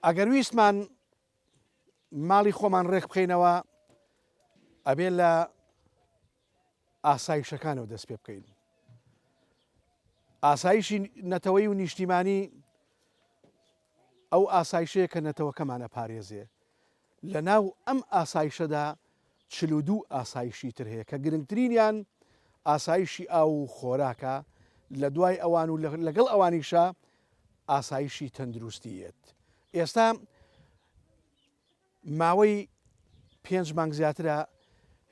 ئەگەر ویستمان ماڵی خۆمان ڕێک بخەینەوە ئەبێ لە ئاسایشەکانەوە دەست پێ بکەین. ئاسایشی نەتەوەی و نیشتیمانی ئەو ئاسایشەیە کە نەتەوەکەمانە پارێزێ. لە ناو ئەم ئاسایشەدا 42 ئاسایشی تر هەیە کە گرنگترینیان ئاسایشی ئاو و خۆراکە، لە دوای ئەوان و لەگەڵ ئەوانیشە ئاسایشی تەندروستیت. ئێستا ماوەی 5 مانگ زیاترە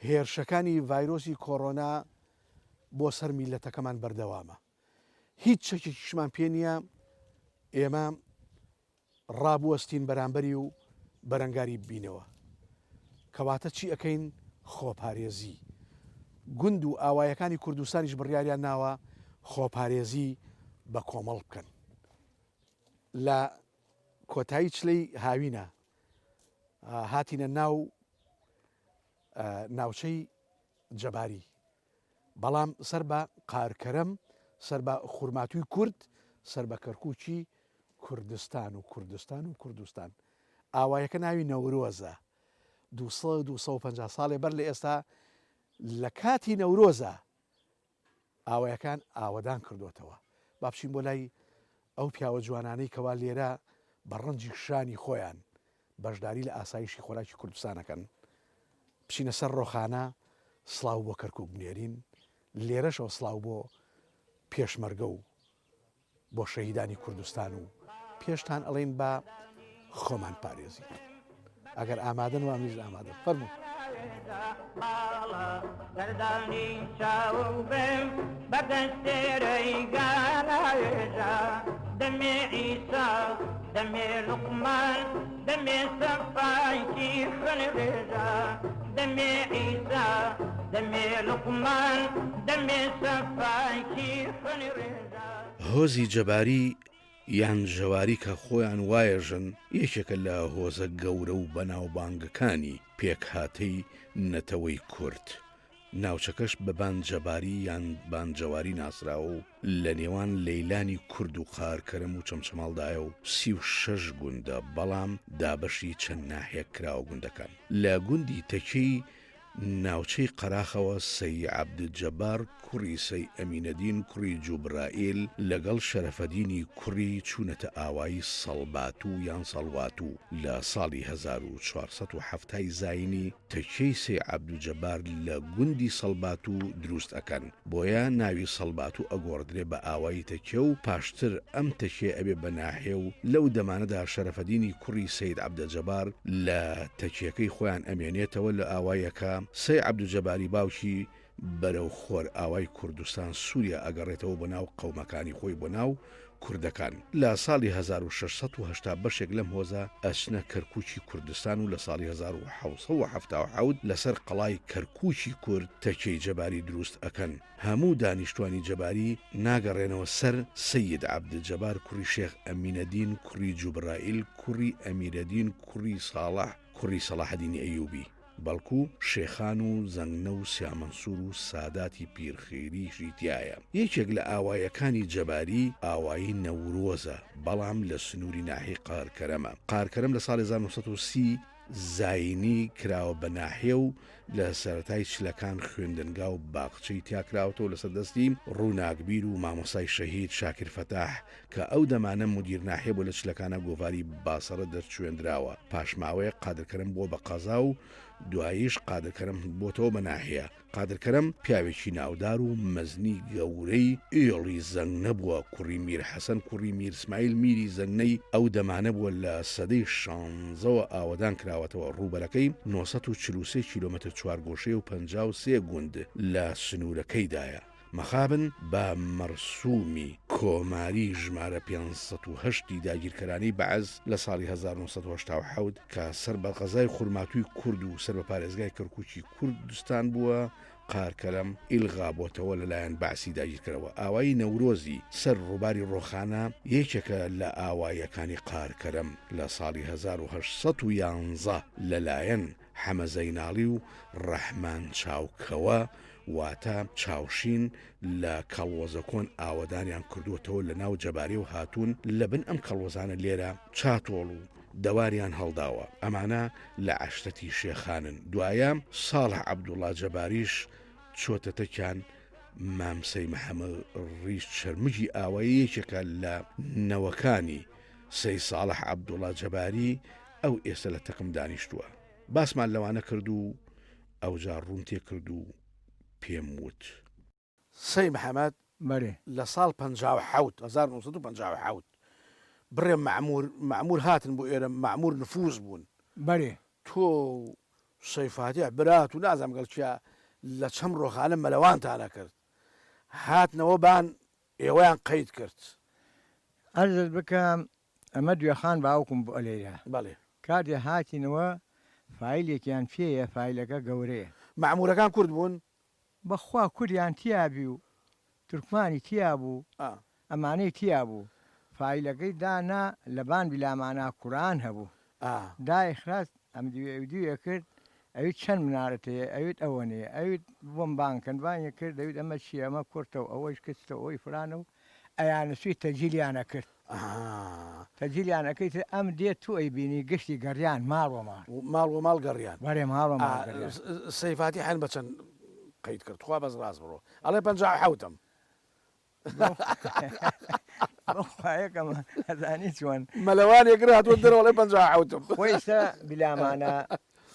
هێرشەکانی ڤایرۆسی کۆڕۆنا بۆ سەر میلەتەکەمان بەردەوامە. هیچ شەکێکیشمان پێ نییە ئێمە ڕابوەستین بەرامبەری و بەرەنگاری ببینەوە. کەواتە چی ئەەکەین؟ خۆپارێزی. گوند و ئاوایەکانی کوردستانیش بڕیاریان ناوە خۆپارێزی بە کۆمەڵ بکەن. لە کۆتایی چلەی هاوینە هاتینە ناوچەی جەباری، بەڵام سەر بە قارکەرەم، سەر بە خورماتووی کورد، سەر بە کەرکووکی کوردستان و کوردستان و کوردستان. ئاوایەکە ناوی نەورۆزە. 250 ساڵێ بەر لە ئێستا لە کاتی نەورۆزە ئاوایەکان ئاوەدان کردوتەوە. با بچین بۆ لای ئەو پیاوە جوانانەی کەوا لێرە بە ڕەنجی شانی خۆیان بەشداری لە ئاسایشی خۆراکی کوردستانەکەن. بچینە سەر ڕۆخانە سڵاو بۆ کەرکووک بنێرین، لێرەشەوە سڵاو بۆ پێشمەرگە و بۆ شەهیدانی کوردستان و پێشتان ئەڵێن بە خۆمان پارێزی. ئەگەر ئامادەن و ئامیش ئامادە فەرموو. دەردانی چاوبم بەدەستێرەی گاناێژە دەمێ ئیسا دەمێ لوقمان دەمێ سەفایکی خوێنێژە دەمێ ئیسا دەمێ لوقمان دەمێ سەفایکی خوێنێژە. هۆزی جەباری یان ژەواری کە خۆیان وایەژن یەکێکە لە هۆزە گەورە و بەناوبانگەکانی پێکهاتەی نەتەوەی کورد. ناوچەکەش بە بانجەباری یان بانجەواری ناسراوە و لە نێوان لەیلانی کورد و قارکەرم و چەمچەماڵدایە و 36 گوندە، بەڵام دابەشی چەند ناحیە کراوە گوندەکان. لە گوندی تەکەی ناوچەی قەراخەوە سەی عەبدولجەبار کوڕی سەی ئەمینەدین کوڕی جوبرائیل لەگەڵ شەرەفەدینی کوڕی چوونەتە ئاوایی سەڵباتوو یان سەڵواتوو لە ساڵی 1470 زاینی. تەکەی سەی عەبدولجەبار لە گوندی سەڵباتوو دروست ئەکەن، بۆیە ناوی سەڵباتوو ئەگۆڕدرێ بە ئاوایی تەکێ و پاشتر ئەم تەکێ ئەبێ بە ناحێ و لەو دەمانەدا شەرەفەدینی کوڕی سەید عەبدولجەبار لە تەکیەکەی خۆیان ئەمێنێتەوە لە ئاوایەکە. سەی عەبدولجەباری باوکی بەرەو خۆر ئاوای کوردستان سووریا ئەگەڕێتەوە بۆ ناو قەومەکانی خۆی بۆ ناو کوردەکان. لە ساڵی 1680 بەشێک لەم هۆزە ئەچنە کەرکووکی کوردستان و لە ساڵی 1777 لەسەر قەڵای کەرکووکی کورد تەکەی جەباری دروست ئەکەن. هەموو دانیشتوانی جەباری ناگەڕێنەوە سەر سەید عەبدولجەبار کوڕی شێخ ئەمینەدین کوڕی جوبرائیل کوڕی ئەمیرەدین کوڕی ساڵح کوڕی سەلاحەدینی ئەیوبی، بەڵکو شێخان و زەنگنە و سیامەنسوور و ساداتی پیرخێریشی تایە. یەکێک لە ئاوایەکانی جەباری ئاوایی نەورۆزە، بەڵام لە سنووری ناحی قارکەرەمە. قارکەرەم لە ساڵی 1930 زاینی کراوە بە ناحێ و لە سەرەتای چلەکان خوێندنگا و باخچەی تیاکراوەتەوە لەسەر دەستی ڕووناکبیر و مامۆسای شەهید شاکر فەتاح کە ئەو دەمانە مدیر ناحێ بۆ لە چلەکانە گۆڤاری باسەڕە دەرچوێندراوە. پاشماوەیە قادرکەرم بۆ بە قەزا و دواییش قادرکەرم بۆتەوە بە ناحەیە. قادرکەرم پیاوێکی ناودار و مەزنی گەورەی ئێڵی زەنگنە بووە، کوڕی میر حەسەن کوڕی میر اسماعیل میری زەنگنەی ئەو دەمانە بووە لە سەدەی 16ەوە ئاوەدان کراوەتەوە. ڕووبەرەکەی 943 کیلۆمەتر چوارگۆشەی و 53 گوند لە سنوورەکەیدایە. مەخابن بە مەرسومی کۆماری ژمارە 508 داگیرکەرانی بەعەز لە ساڵی 1970 کە سەر بە قەزای خورماتووی کورد و سەر بە پارێزگای کەرکووکی کوردستان بووە، قارکەرەم ئیلغا بۆتەوە لەلایەن بەعسی داگیرکەرەوە. ئاوایی نەورۆزی سەر ڕووباری ڕۆخانە یەکێکە لە ئاوایەکانی قارکەرەم. لە ساڵی 1811 لەلایەن حەمە زەیناڵی و ڕەحمان چاوکەوە واتە چاوشین لە کەڵوەزەکۆن ئاوەدانیان کردووەتەوە لە ناو جەباری و هاتوون لە بن ئەم کەڵوەزانە لێرە چاتۆڵ و دەواریان هەڵداوە ئەمانە لە عەشرەتی شێخانن دوایە ساڵح عەبدوڵڵا جەباریش چۆتەتەکیان مامسەی محەممەد ڕیش شەرمجی ئاوایی یەکێکە لە نەوەکانی سەی ساڵح عەبدوڵڵا جەباری ئەو ئێستا لە تەقم دانیشتووە باسمان لەوانە کرد و ئەوجار ڕوون تێ کرد و پێم وت سەی محەممەد بەێ لە ساڵ 1950 بڕێ معمور هاتن بۆ ئێرە معمور نفوز بوون بەێ تۆ سەیفاتیە برات و نازانم گەڵچیا لە چەم ڕۆخانە مەلەوانتانە کرد هاتنەوە بان ئێوەیان قەید کرد ئەرزت بکەم ئەمە دوێخان باوکم بۆ ئەلێرە بەڵێ کاتێ هاتینەوە فیلێکیان فێیە فیلەکە گەورەیە معمورەکان کورد بوون بەخوا کوریان تیابی و تورکمانی تیا بوو ئەمانەی تیا بوو فیلەکەی دانا لەبان بیلامانە کوڕان هەبوو دایخراست ئەم دوێ کرد ئەویت چەند منارەتەیە ئەویت ئەوەنەیە ئەویت بۆم بانکەنبانیە کرد دەویت ئەمە چی ئەمە کورتەوە ئەوەش کەستە ئەوی فرانە و ئەیانەسوی تەجیلیانە کرد تەجیلیانەکەی تر ئەم دێت تو ئەی بینی گشتی گەڕیان ماڵ و ماڵ گەڕیان وەرێ ماڵە سەیفاتی حەن بە چەند قەید کرد خوا بەس ڕاست بڕۆ ئەڵێ 50 یەکەمە ئەزانی چۆن مەلەوانێکرا هاتووە دەرەوەڵێ 50 خۆیستا بیلامانە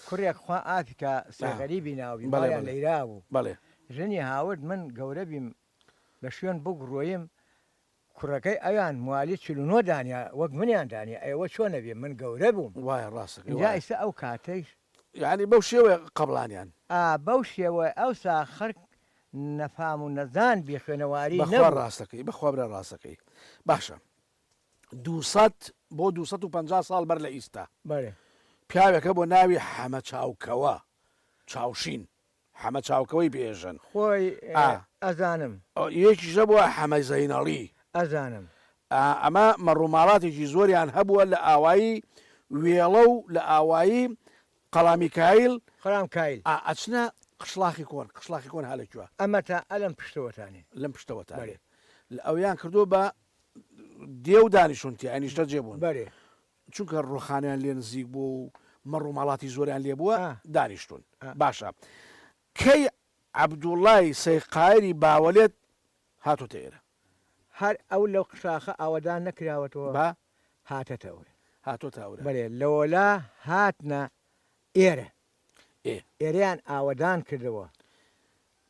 کوڕێک خوا ئافیکە سەغەریبی ناوی بەڵیان لەیرا بوو بەڵێ ژنی هاورد من گەورە بیم لە شوێن بگڕۆیم کوڕەکەی ئەویان موالی 49 دانیا وەک منیان دانی ئەوە چۆن نەبێ من گەورە بووم وایە ڕاستە ئیسا ئەو کاتەی یعنی بەو شێوە قبڵانیان بەو شێوە ئەوسا خەرک نەفام و نەزان بێ خوێنەواری بەخوا ڕاستەکەی بەخوا برە ڕاستەکەی باشە 200 بۆ 250 ساڵ بەر لە ئیستا بەێ پیاوێکە بۆ ناوی حەمە چاوکەوە چاوشین حەمە چاوکەوەی بێژن خۆی ئەزانم یەکیشە بووە حەمە زەینەڵی ئەزانم ئەمە مەڕووماڵاتێکی زۆریان هەبووە لە ئاوایی وێڵە و لە ئاوایی قەڵامی کایل خرام کایل ئەچنە قشلاخی کۆن هەلێکوە ئەمە تا ئەلم پشتەوەتانی لەم پشتەوەتانێ لە ئەویان کردو بە دێو دانیشتونتی ئەنیشتە جێبوون بەێ چونکە ڕۆخانیان لێ نزیک بوو و مەڕووماڵاتی زۆریان لێ بووە دانیشتون باشە کەی عەبدوڵڵای سەیقایری باوەلێت هاتوتە ئێرە هەر ئەو لەو قشاخە ئاوەدان نەکراوەتەوە بە هاتەتەوە هاتۆتە ئەورە بەێ لەوەلا هاتنە ئێرە ئێریان ئاوەدان کردەوە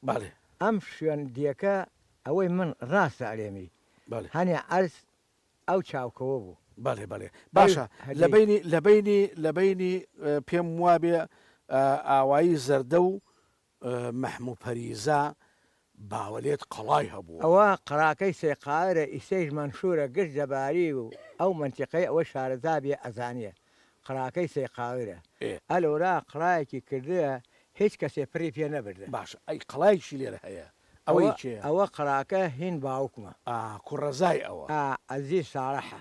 بەڵێ ئەم شوێن دیەکە ئەوەی من ڕاستە ئەلێمی هەنێ ئەرز ئەو چاوکەوە بوو بەڵێ باشە لەبینی پێم وابێ ئاوایی زەردە و مەحموو پەریزا باوەلێت قەڵای هەبوو ئەوە قڕاکەی سێقارە ئیسەیش منشورە گشت جەباری و ئەو منتیقەی ئەوە شارەزابێ ئەزانیە قڕاکەی سێقاورە ئەلۆرا قڕایەکی کردووە هیچ کەسێ پڕی پێ نەبردە باش ئەی قەڵایشی لێرە هەیە ئەوەی چێ ئەوە قڕاکە هین باوکمە کوڕەزای ئەوە ئەزی ساڕەحە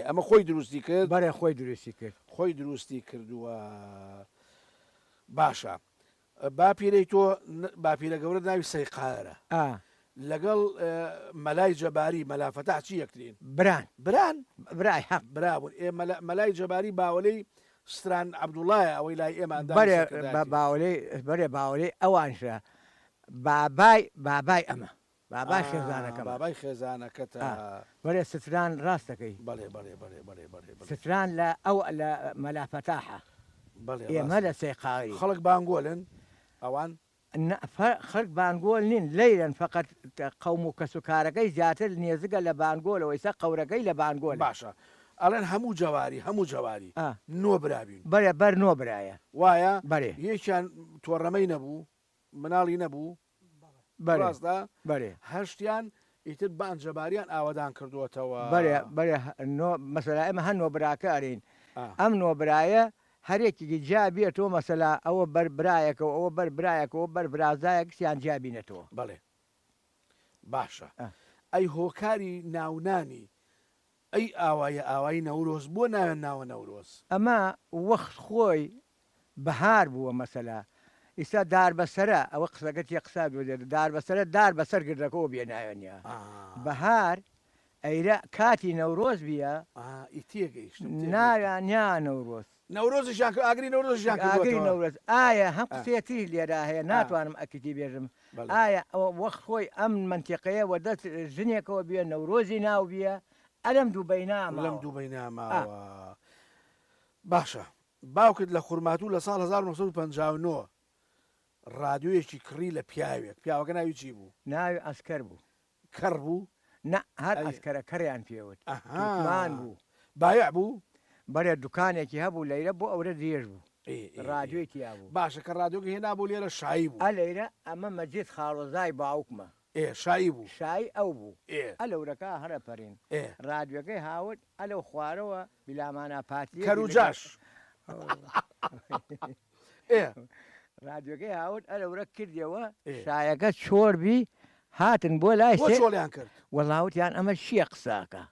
ئەمە خۆی دروستی کرد بەرێ خۆی دروستی کرد خۆی دروستی کردووە باشە باپیرەی تۆ باپیرە گەورە ناوی سەیقارە لەگەڵ مەلای جەباری مەلافەتە چی یەکترین برای حەق برابوون مەلای جەباری باوەلەی ستران عەبدوڵڵایە ئەوەی لای ئێمە بەرێ باوەلەی ئەوانشە بابای ئەمە بابای خێزانەکە بابای خێزانەکەتە بەرێ ستران ڕاستەکەی ستران لە ئەو لە مەلافەتاحە ئێمە لە سێقاوی خەڵک بانگۆلن ئەوان خەرک بانگۆل نین لەیرن فقط قەوم و کەسوکارەکەی زیاتر نێزگە لە بانگۆلەوە ئێستا قەورەکەی لە بانگۆل باشە ئەڵێن هەموو جەواری نۆ برابین بەرێ بەر نۆ برایە وایە بەرێ یەکیان تۆڕەمەی نەبوو مناڵی نەبوو بەڕاستە بەرێ هەشتیان ئیتر بانجەباریان ئاوادان کردووەتەوە بەرێ مەسەلا ئێمە هەن نۆبراکە ئەرین ئەم نۆبرایە هەرێکێکی جا بێتەوە مەسەلا ئەوە بەربرایەکەەوە ئەوە بەربرایەکەەوە بەربرازایەکسیان جابینێتەوە بەڵێ باشە ئەی هۆکاری ناونانی ئەی ئاوایی نەورۆز بۆ ناوێن ناوە نەورۆز ئەمە وەخت خۆی بەهار بووە مەسەلا ئیستا دار بەسەرە ئەوە قسەکەت یە قسا دار بەسەرە دار بەسەر گردەکەەوە بێناوێنە بەهار ئەیرە کاتی نەورۆز بیە ناویان نەورۆز نەورۆزیشان ئاگری نەورۆزیشان ئاگری نەورۆز ئایا هەم قسێتی لێرا هەیە ناتوانم ئەکیتی بێژم ئایا ئەوە وەخت خۆی ئەم منتیقەیەوە دەست ژنێکەوە بێ نەورۆزی ناو بیە ئەلەم دووبەی نامە لەم دووبەی ناماوە باشە باوکت لە خورماتوو لە ساڵ 1950 ڕادیۆیەکی کڕی لە پیاوێک پیاوەکە ناوی چی بوو ناوی ئەسکەر بوو کەڕ بوو نە هەر ئەسکەرە کەڕیان پێوت مان بوو بایع بوو بەرێ دوکانێکی هەبوو لەیرە بۆ ئەورە درێژ بوو ڕادیۆی تیا بوو باشە کە ڕادیۆکە هێنا بوو لێرە شایی بوو ئە لەیرە ئەمە مەجید خاڵۆزای باوکمە شایی بوو شایی ئەو بوو ئە لەورەکە هەرە پەرین ڕادیۆکەی هاوت ئە لەو خوارەوە بیلامانە پاتی کەروجاش ڕادیۆکەی هاوت ئە لەورە کردیەوە شایەکە چۆربی هاتن بۆ لای چۆڵیان کرد وەڵاوتیان ئەمە چییە قساکە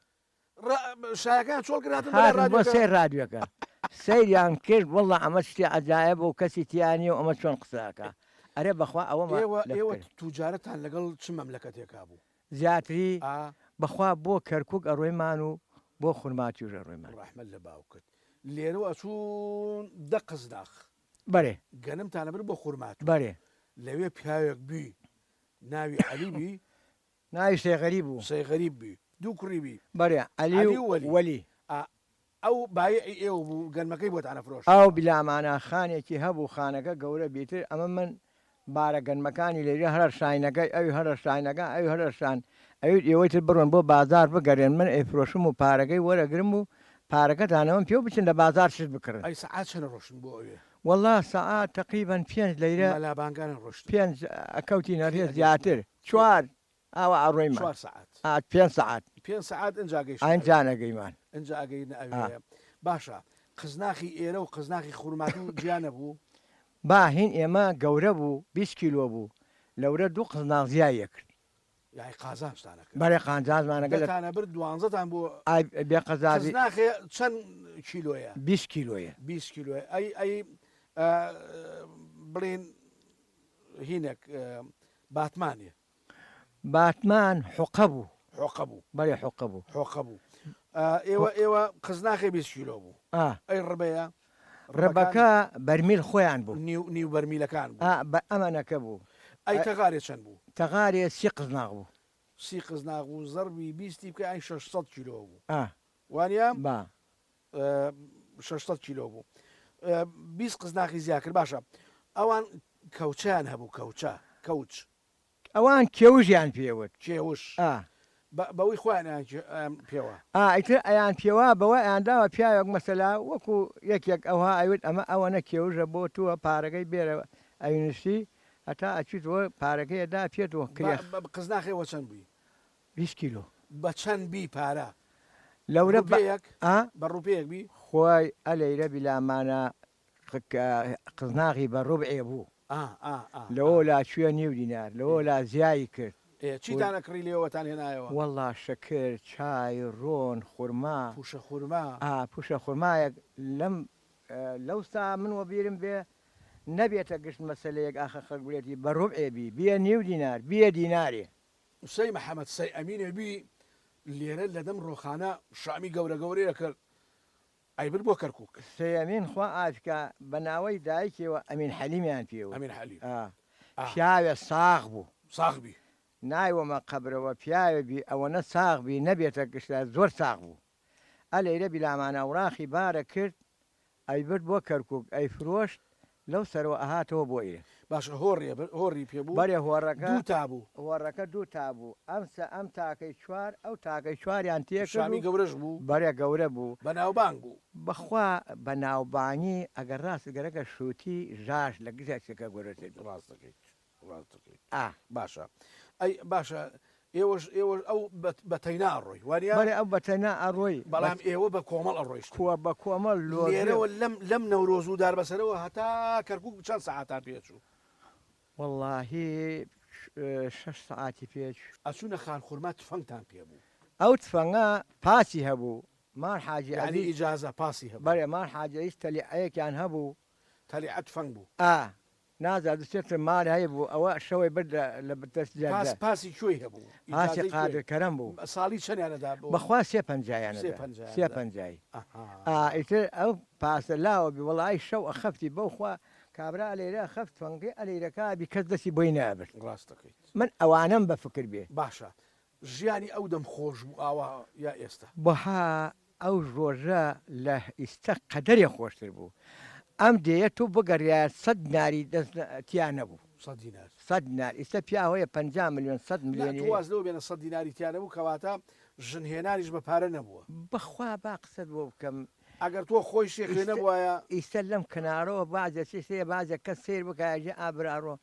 شایەکان چۆڵ هاتن بۆ سێ ڕادیۆکە سەیریان کرد وەڵا ئەمە شتی عجایە بۆ کەسی تیانی و ئەمە چۆن قساکە ئەرێ بەخوا ئێوە توجارەتان لەگەڵ چ مەملەکەتێکا بوو زیاتری بەخوا بۆ کەرکک ئەڕۆیمان و بۆ خورماتیژە ڕۆیمان ڕەحمەت لە باوکت لێرەوە ئەچوون دە قزداخ بەرێ گەنمتانە بر بۆ خورمات بەرێ لەوێ پیاوێک بی ناوی عەلی بی ناوی سێغەری بوو سێغەریب بی دوو کوڕی بی بەرێ عەلی وەلی ئەو بایعی ئێوە بوو گەنمەکەی بۆتانە فرۆش ئەو بلامانە خانێکی هەبوو خانەکە گەورە بیتر ئەمە من بارە گەنمەکانی لێرە هەر شاینەکەی ئەوی هەرە شاینەکە ئەوی هەرشان ئەویت ئێوەیتر بڕۆن بۆ بازار بگەڕێن من ئەیفرۆشم و پارەکەی وەرەگرم و پارەکەتانەوەم پێ بچن لە بازار شت بکڕن ئەی سەعات چەنە ڕۆشن بۆ ئەوێ والله سەعات تقریبا 5 لەیرە لابانگانە ڕۆشت 5 ئەکەوتی نەڕێز زیاتر 4 ئاوە ئەڕۆیمان 4 ساعت 5 ساعت 5 ساعت ئەنجاگەیشت ئەنجانەگەیمان ئەنجاگەی ئەوێ باشە قزناخی ئێرە و قزناخی خورمات و گیانە بوو با هین ئێمە گەورە بوو 20 کیلۆ بوو لەورە دوو قزناغ زیایە کرد یای قازانشتانەکە بەرێ قانجازمانەکەتانە بر دوانزەتان بۆ بێ قەزابی قزناخێ چەند کیلۆیە 20 کیلۆیە 20 کیلۆیە ئەی بڵێن هینێک باتمانێ باتمان حقە بوو حۆقە بوو بەرێ حقە بوو حۆقە بوو ئێوە قزناخێ 20 کیلۆ بوو ئەی ڕبەیە ڕبەکە بەرمیل خۆیان بوو نیو بەرمیلەکان بە ئەمەنەکە بوو ئەی تەغارێ چەند بوو تەغارێ 30 قزناغ بوو 30 قزناغ و زەربی 20 بکە ئەی 600 کیلۆ بوو وانە با 600 کیلۆ بوو 20 قزناخی زیاکرد باشە ئەوان کەوچیان هەبوو کەوچ ئەوان کێوژیان پێوت کێوش بەوەی خۆیان پێوە ئیتر ئەیان پێوە بەوە ئەیانداوە پیاوێک مەسەلا وەکو یەکێک ئەوها ئەوت ئەمە ئەوەنە کێوژە بۆ تووە پارەکەی بێرە ئەوینشتی هەتا ئەچیتەوە پارەکەیدا پێێتەوە قزناخێەوە چەند بووی 20 کیلۆ بە چەند بی پارە لەورە بە ڕوپەیەک بی خۆی ئەلەیرە بیلامانە قزناغی بە ڕوبعێ بوو لەوە لا کوێ نیو دینار لەوە لا زیایی کرد چیتانە کڕی لێەوەتان هێنایەوە وەڵا شەکر چای ڕۆن خورما پوشە خورما پوشە خورمایەک لەو سا من وە بیرم بێ نەبێتە گشت مەسلەیەک ئاخە خەڵگولێتی بە ڕوبعێبی بیە نیو دینار بیە دینارێ سەی محەممەد سەی ئەمینێ بی لێرە لەدەم ڕۆخانە شامی گەورە گەورەیە کرد ئەیبر بۆ کەرکک سەمین خوا ئافکە بە ناوەی دایکەوە ئەمین حەلیمیان پێوە ئەمین حەلی پیاوێ ساغ بوو ساغبی نایوەمە قەبرەوە پیاوێبی ئەوەنە ساغبی نەبێتە گشتە زۆر ساغ بوو ئەلەیرە بیلامانە وڕاخی بارە کرد ئەیبرد بۆ کەرکک ئەی فرۆشت لەو سەرەوە ئەهاتەوە بۆ ئێ باشە هۆڕی پێبوو بەرێ هۆڕەکە تابوو هۆڕەکە دوو تابوو ئەم تاکەی چوار ئەو تاکەی چواریان تێشامی گەورەش بوو بەرێ گەورە بوو بەناوبانگ بوو بەخوا بە ناوبانی ئەگەر ڕاست گەرەکە شووتی ژاش لە گزێکەکە گۆرەتێت ڕاستەکەیت باشە ئەی باشە ئێوەش ئەو بەتەینا ئەڕۆی وارە ئەو بەتەنا ئەڕۆی بەڵام ئێوە بە کۆمەڵ ئەڕۆیشت کووە بە کۆمەڵ لێرەوە لەم نەورۆز و دار بەسەرەوە هەتا کەرکک چەند سەعاتان پێچوو واللهی 6 ساعتی پێچ ئەچوونە خان خورما تفەنگتان پێبوو ئەو تفەنگە پاسی هەبوو مار حاجی علی ئیجازە پاسی هەبوو بەرێ مار حاجەیش تەلیعەیەکیان هەبوو تەلیعە تفەنگ بوو نازاد دوچێتە ماڵی هەیە بوو ئەوە شەوەی برد لە دەست پاسی کوێی هەبوو پاسی قادرکەرم بوو ساڵی چەندیانەدا بەخوا سێ پەنجایە ئیتر ئەو پاسە لاوە بی وەڵی شەو ئەخەفتی بەوخوا کابرا لێرە خەفت فەنگی ئەلێرەکە بی کەس دەستی بۆی نابرد ڕاستەکەیت من ئەوانم بە فکر بێ باشە ژیانی ئەو دەم خۆش بوو ئاوا یا ئێستا بەها ئەو ڕۆژە لە ئیستا قەدەرێ خۆشتر بوو ئەم دێت تو بگەڕیە 100 ناری دەستیان نەبوو 100 دینار ئیستا پیاوەیە 50 میلیۆن 100 میلیۆن وازەوە بێنە 100 دیناری تیانە بوو کەواتە ژنهێنانیش بە پارە نەبووە بەخوا با قسەت بۆ بکەم ئەگەر تۆ خۆی شێخێ نەبووایە ئیستا لەم کەنارەوە بازە چێ بازە کەس سیر بکایژێ ئابراڕۆ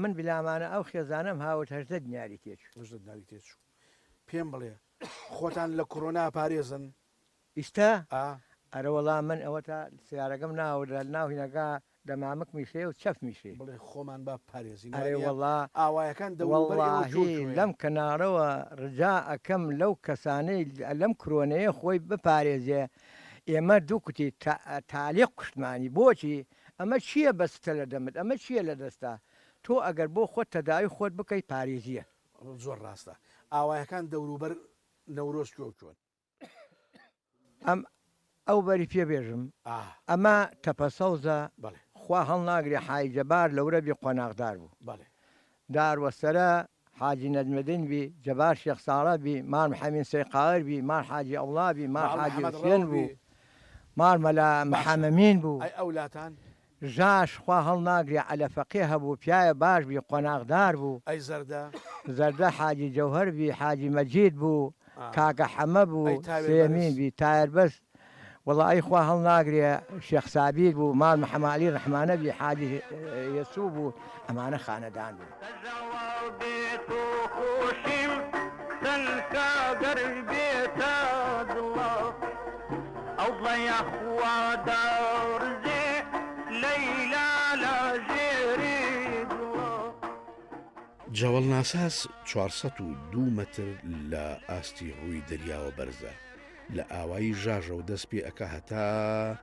من بلامانە ئەو خێزانم هاوت 18 دیناری تێچوو پێم بڵێ خۆتان لە کۆرۆنا پارێزن ئیستا ئەرە وەڵام من ئەوە تا سیارەکەم ناوە ناوهینەکە دەمامک میشێ و چەف میشێ بڵێ خۆمان با پارێزین وەڵا ئاوایەکان لەم کەناڕەوە ڕجا ئەەکەم لەو کەسانەی لەم کرۆنەیە خۆی بپارێزێ ئێمە دوو کوتی تالیق کوشتمانی بۆچی ئەمە چییە بەستە لە دەمت ئەمە چییە لە دەستا تۆ ئەگەر بۆ خۆت تەداوی خۆت بکەی پارێزیە زۆر ڕاستە ئاوایەکان دەوروبەر نەورۆز چۆن ئەو بەری پێبێژم ئەمە تەپەسەوزە خوا هەڵ ناگری حایجەبار لەورە بی قۆناغدار بوو داروەسەرە حاجی نەجمەدین بی جەبار شێخ ساڵە بی مار محەمین سەیقایر بی مار حاجی ئەوڵا بی مار حاجی حوسێن بوو مار مەلا محەمەمین بوو ئەولاتان ژاش خوا هەڵ ناگری عەلەفەقێ هەبوو پیاە باش بی قۆناغدار بوو ئەی زەردە حاجی جەوهەر بی حاجی مەجید بوو کاکە حەمە بوو سێمین بی تایر بەس وەڵی خوا هەڵ ناگرێ شێخ سابیر بوو مال محەمالی ڕحمانە بی حاجی یەسوو بوو ئەمانە خانەدان بوو جەوەڵناساس 402 مەتر لە ئاستی ڕووی دەریاوە بەرزە لە ئاوایی ژاژە و دەست پێ ئەکە هەتا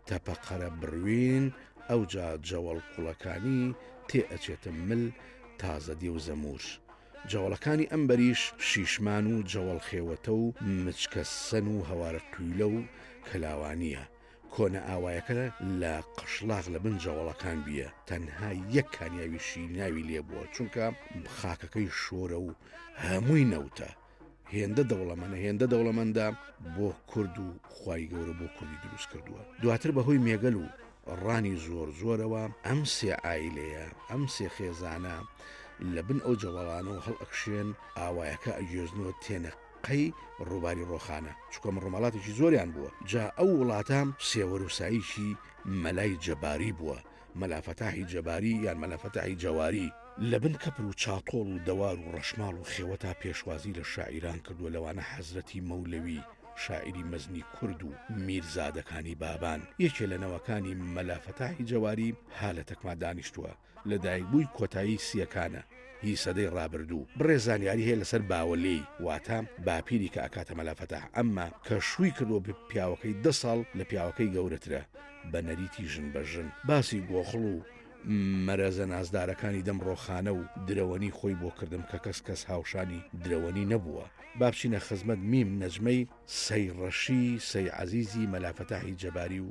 تەپەقەرە بڕوین ئەوجا جەوەڵ قوڵەکانی تێ ئەچێتە مل تازە دێ و زەموش جەوەڵەکانی ئەمبەریش شیشمان و جەوەڵ خێوەتە و مچکە سەن و هەوارە تویلە و کەلاوانیە کۆنە ئاوایەکە لە قشلاغ لە بن جەوەڵەکان بیە تەنها یەک کانیاویشی ناوی لێ بووە چونکە خاکەکەی شۆرە و هەمووی نەوتە هێندە دەوڵەمەندە بۆ کورد و خوای گەورە بۆ کوردی دروست کردووە دواتر بەهۆی مێگەل و ڕانی زۆرەوە ئەم سێ ئایلەیە ئەم سێ خێزانە لە بن ئەو جەوەڵانەوە هەڵ ئەکشێن ئاوایەکە ئەگوێزنەوە تێنەقەی ڕووباری ڕۆخانە چکە ڕۆمەڵاتێکی زۆریان بووە جا ئەو وڵاتە سێوەروساییشی مەلای جەباری بووە مەلافەتاحی جەباری یان مەلافەتاحی جەواری لە بن کەپر و چاتۆڵ و دەوار و ڕەشماڵ و خێوەتا پێشوازی لە شاعیران کردووە لەوانە حەزرەتی مەولەوی شاعری مەزنی کورد و میرزادەکانی بابان یەکێ لە نەوەکانی مەلافەتاحی جەواری ها لە تەکما دانیشتووە لە دایکبووی کۆتایی سیەکانە هی سەدەی ڕابردوو بڕێزانیاری هەیە لەسەر باوەلەی واتە باپیری کە ئەکاتە مەلافەتاح ئەمما کە شووی کردو بە پیاوەکەی 10 ساڵ لە پیاوەکەی گەورەترە بە نەریتی ژن بە ژن باسی گۆخڵ و مەرەزە نازدارەکانی دەم ڕۆخانە و درەوەنی خۆی بۆ کردم کە کەس هاوشانی درەوەنی نەبووە بابچینە خزمەت میم نەجمەی سەی ڕەشی سەی عەزیزی مەلافەتاحی جەباری و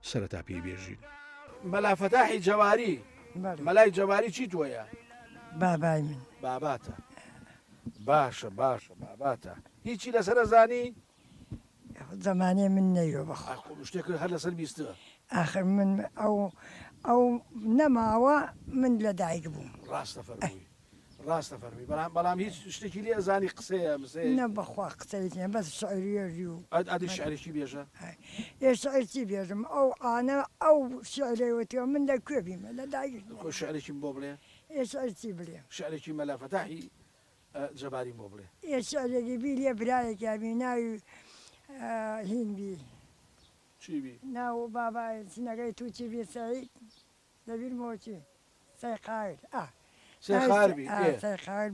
سەرەتا پێی بێژین مەلافەتاحی جەواری مەلای جەواری چی تۆیە بابای من باباتە باشە باباتە هیچی لەسەر زانی زمانێ من نەیوە بەخ شتێک هەر لەسەر بیستە آخر من ئەو نەماوە من لە دایک بووم ڕاستە فەرمی بەڵام هیچ شتێکی لێ زانی قسەیە نە بەخوا قسەیتە بەس شعریێژی و ئەدی شعرێکی بێژە شعرچی بێژم ئەو ئانە ئەو شعرەوەتەوە من لەکوێ بیمە لە دایک شعرێکی بۆ بڵێ شعرچی بڵێ شعرێکی مەلافەتاحی جەباری بۆ بڵێ شعرێکی بی لێ برایەکی بی ناوی هین بی ناو بابای چنەکەی تووچی بێ سەعید لەبیر مۆچی سەیقایر سەیقایر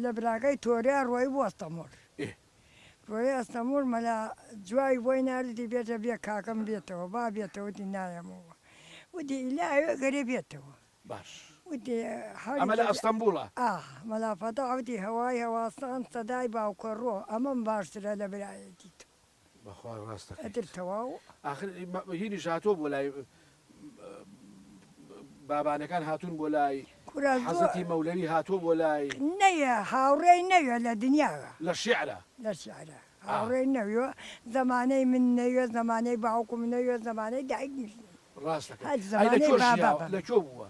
لە براکەی تۆریا ڕۆی بۆ ئەستەمۆر ڕۆی ئەستەمۆر مەلا جوای بۆی ناردی بێتە بێ کاکەم بێتەوە با بێتەوەتی نایەمەوە وتی ئیلاوێ گەرێ بێتەوە باش ئەمە لە ئەستەمبوڵە مەلافەتە ئەوتی هەوای هەواستان سەدای باوکە ڕۆ ئەمەم باشترە لە برایەتی تۆ بەخوا ڕاستە ئەتر تەواو آخر هینی هاتۆ بۆ لای بابانەکان هاتوون بۆ لای حەزەتی مەولەوی هاتۆ بۆ لای نەیە هاوڕێی نەوێ لە دنیاوە لە شیعرە لە شعرە هاوڕێی نەوێ زمانەی من نەوێ زمانەی باوکم نەوێ زمانەی دایک ڕاستەکە لە کۆ بووە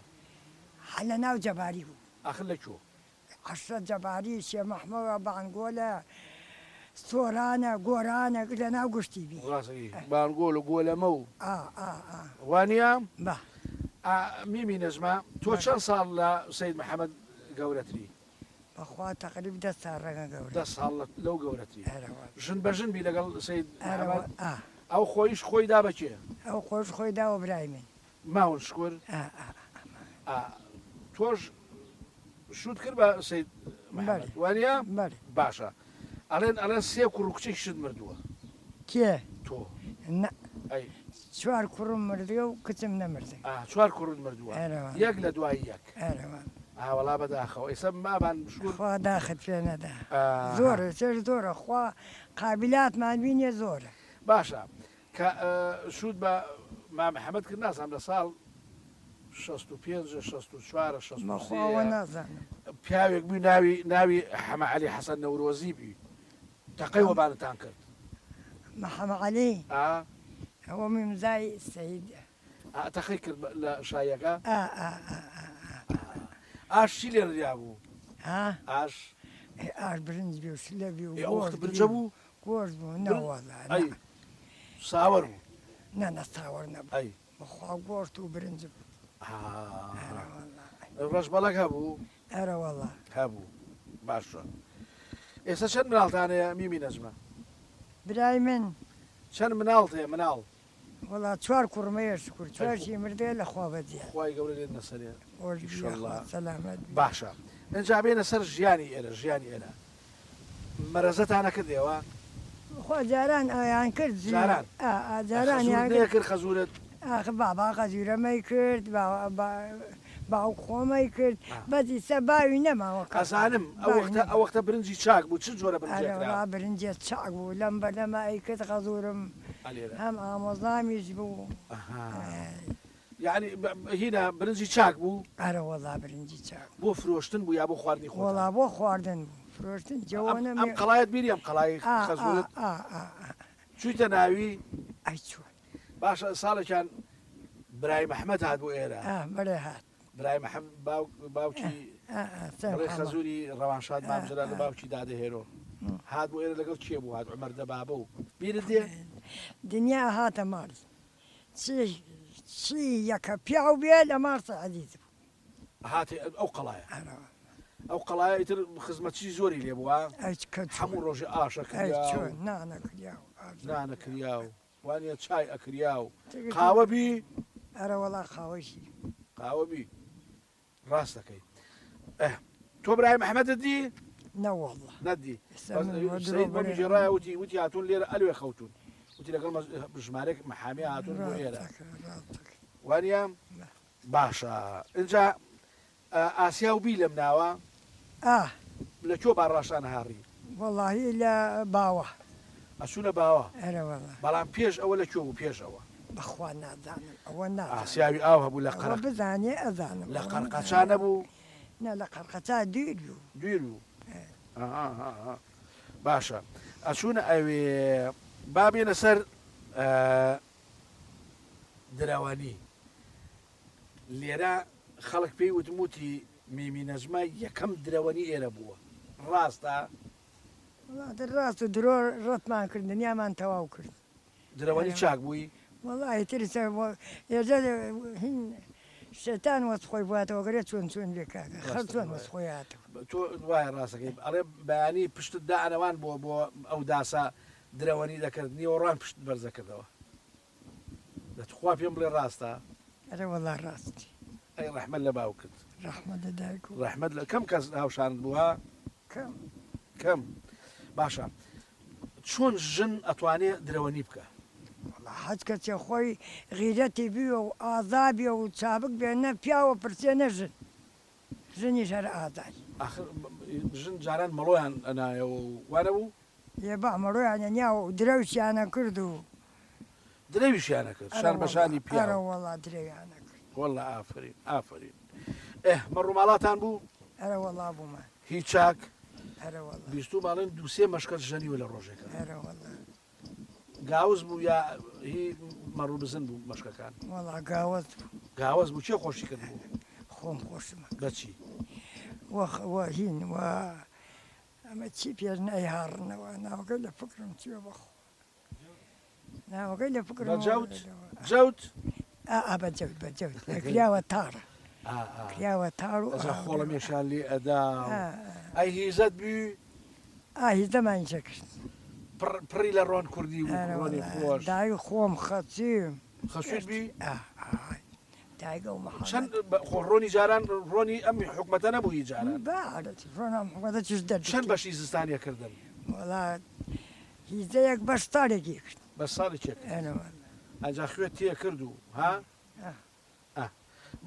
لە ناو جەباری بوو آخر لە کۆ عشرە جەباری شێ مەحمەوە بانگۆلە سۆرانە گۆرانە لە ناو گشتی بی بانگۆل و گۆلەمە و وانە بە میمی نەژمە تۆ چەند ساڵ لە سید محەممەد گەورەتری بەخوا تەقریب 10 ساڵ ڕەنگە گەورە 10 ساڵ لەو گەورەتری ژن بەژن بی لەگەڵ سید ئەو خۆیش خۆی دا بەکێ ئەو خۆش خۆی داوە برای من ماون شکر تۆش شوت کرد بە سید وانە باشە ئەڵێن سێ کوڕ و کچێک شت مردووە کێ تۆ چوار کوڕم مردێ و کچم نەمردێ چوار کوڕت مردووە یەک لە دوای یەک ئاوەڵا بەداخەوە ئێستا مابان خوا داخت پێ نەدا زۆرە چێش زۆرە خوا قابلاتمان بینێ زۆرە باشە کە شوت بە مامەحەممەد کرد ناسام لە ساڵ 65 64 مەخواوە نازانم پیاوێک بووی ناوی حەمە عەلی حەسەن نەورۆزی بووی تەقەی وەبانتان کرد محەممە عەلی ئەوە میمزای سەید تەقەی کرد لە شایەکە ئاش چی لێریا بوو ئاش برنج بێ و شلە بێ و ئەوەخت برجە بوو گۆشت بوو نەوەڵا ساوەڕ بوو نە ساوەڕ نەبوو بەخوا گۆشت و برنج بوو ڕەش بەڵک هەبوو ئەرەوەڵا هەبوو باشە ئێستا چەند مناڵتانەیە میمی نەژمە برای من چەند مناڵ هەیە مناڵ وڵا چوار کوڕمەیە شکر چوارشی مردێ لە خوا بەجێ خوای گەورە لێت نەسەرێ سەلامەت باشە ئەجا بێنە سەر ژیانی ئێرە مەرەزەتانە کردێەوە خوا جاران ئەیان کرد جاران کرد خەزورت بابا خەزیرەمەی کرد باوک خۆمەی کرد بەزی سە باوی نەماوە ئەزانم ئەوەختە برنجی چاک بوو چ جۆرە برنجێ چاک بوو لەم بەلەمە ئەی کرد خەزورم هەم ئامۆزامیش بوو یعنی هینە برنجی چاک بوو ئەرەوەڵا برنجی چاک بۆ فرۆشتن بوو یا بۆ خواردنی خۆڵا بۆ خواردن بوو فرۆشتن جەوانە ئەم قەڵایەت بیری ئەم قەڵای خەزورت چوویتە ناوی ئەی چوە باشە ساڵێکیان برای محەممەد هات بۆ ئێرە بەێ هات برای باوکی خەزوری ڕەوانشاد مامجرا لە باوکی دادەهێرۆ هات بۆ ئێرە لەگەڵ کێ بوو هات عمەر دەبابە و بیرت دێ دنیا هاتە ماڵ چی یەکە پیا و بێ لە مارسە عەزیز بوو هاتی ئەو قەڵایە ئەو قەڵایە ئیتر خزمەتچی زۆری لێ بووە هەموو ڕۆژی ئاشەکە نانەکریا و وانە چای ئەکریا و قاوە بی ئەرەوەڵا خاوەشی قاوەبی ڕاست دەکەی تۆ برای محەممەدت دی نەوەڵە نەدی ژێڕای وتی هاتوون لێرە ئەلوێ خەوتون وتی لەگەڵ ژمارێک مەحامی هاتوون بۆ ئێرە وانە باشە اینجا ئاسیا و بی لەم ناوە لە کۆ باڕاشان هاڕی وەڵاهی لە باوە ئەسوونە باوە بەڵام پێش ئەوە لە کۆ بوو پێشەوە بەخوا نازانم ئەوە ئاسیاوی ئاو هەبوو لە قەرە بزانێ ئەزانم لە قەرقەچا نەبوو لە قەرقەچا دویر بوو باشە ئەچوونە ئەوێ بابێنە سەر دراوانی لێرە خەڵک پێی وتموتی میمی نەژمە یەکەم درەوەنی ئێرە بووە ڕاستە ڕاست و درۆ ڕەتمان کرد دنیامان تەواو کرد درەوەنی چاک بووی وڵی ترسە ێژە شێتان وەست خۆی باتەوە گەرێ چۆن لێکاکە خەر چۆن وەست خۆیاتەوە تۆ وایە ڕاستەکەی ئەڵێ بەیانی پشتت داعەوان بۆ ئەو داسا درەوەنی دەکرد نیوەڕان پشت بەرزەکردەوە دەتخوا پێم بڵێ ڕاستە ئەرە وەڵا ڕاستی ئەی ڕەحمەت لە باوکت ڕەحمەت لە دایک و ڕەحمەت لە کەم کەس هاوشاند بووە کەم باشە چۆن ژن ئەتوانێت درەوەنی بکە حەج کەچێ خۆی غیرەتی بیوە و ئازابیە و چابک بێنە پیاوە پرسێ نەژن ژنی شەر ئازای ژن جاران مەڵۆیان ئەنایەوە وانە بوو یێ با مەڕۆیانە نیا و درەوشیانە کرد و درەویشیانە کرد شار بەشانی پیاوە وەڵا درەویانە کرد وەڵا ئافرین ئافرین مەڕووماڵاتان بوو ئەرە وەڵا بوومە هیچ چاک ئەرە وەڵا بیستو باڵێن دووسێ مەشکەت ژەنیوە لە ڕۆژێکە ئەرە وەڵا گاوز بوو یا هی مەڕوو بزن بوو مەشکەکان وەڵا گاوەت گاوەز بوو چێ خۆشی کرد بوو خۆم خۆشمە بەچی هین و ئەمە چی پێش نەیهاڕنەوە ناوەکەی لە فکرم چیوە بەخۆ ناوەکەی لە فکرم جەوت بەجەوت بەجەوت کراوە تاڕە کراوە تاڕ و خۆڵە مێشان لێ ئەدا ئەی هیزت بووی هیزدەمان کرد پڕی لە ڕۆن کوردی ڕۆنی خۆش دای خۆم خەچیم خەسووت بی دایگە و چەند ڕۆنی جاران ڕۆنی ئەمی حکومەتە نەبووی جاران ڕۆنام حکومەتە چش دەر چەند بەشی زستانیە کردن وڵا هیزەیەک بەش تارێکی کرد بە ساڵی چێک ئەجا خوێت تێ کرد و ها